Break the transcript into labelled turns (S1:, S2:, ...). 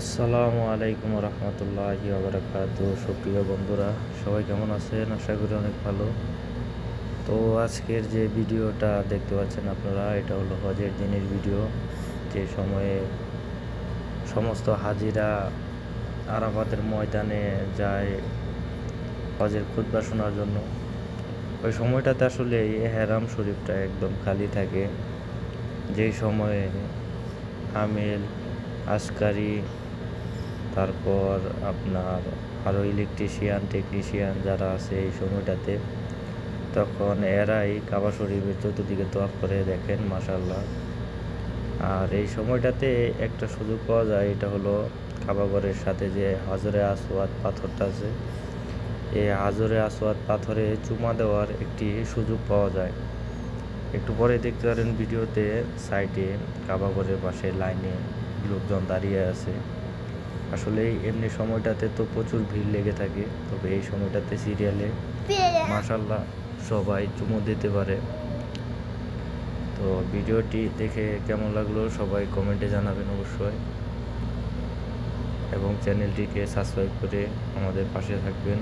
S1: আসসালামু আলাইকুম রহমতুল্লাহি ওয়া সুপ্রিয় বন্ধুরা, সবাই কেমন আছেন? আশা করি অনেক ভালো। তো আজকের যে ভিডিওটা দেখতে পাচ্ছেন আপনারা, এটা হলো হজের দিনের ভিডিও। যে সময়ে সমস্ত হাজিরা আরাফাতের ময়দানে যায় হজের খুতবা শোনার জন্য। ওই সময়টাতে আসলে এহরাম শরীফটা একদম খালি থাকে। যেই সময়ে আমেল, আশকারি, তারপর আপনার আরও ইলেকট্রিশিয়ান, টেকনিশিয়ান যারা আছে এই সময়টাতে, তখন এরাই কাবা শরীফের চতুর্দিকে তওয়াফ করে, দেখেন মাশাআল্লাহ। আর এই সময়টাতে একটা সুযোগ পাওয়া যায়, এটা হলো কাবাঘরের সাথে যে হাজরে আসওয়াদ পাথরটা আছে, এই হাজরে আসওয়াদ পাথরে চুমা দেওয়ার একটি সুযোগ পাওয়া যায়। একটু পরে দেখতে পারেন ভিডিওতে, সাইডে কাবাঘরের পাশে লাইনে লোকজন দাঁড়িয়ে আছে। আসলে এমনি সময়টাতে তো প্রচুর ভিড় লেগে থাকে, তবে এই সময়টাতে সিরিয়ালে মাশাআল্লাহ সবাই চুমু দিতে পারে। তো ভিডিওটি দেখে কেমন লাগলো সবাই কমেন্টে জানাবেন অবশ্যই, এবং চ্যানেলটিকে সাবস্ক্রাইব করে আমাদের পাশে থাকবেন।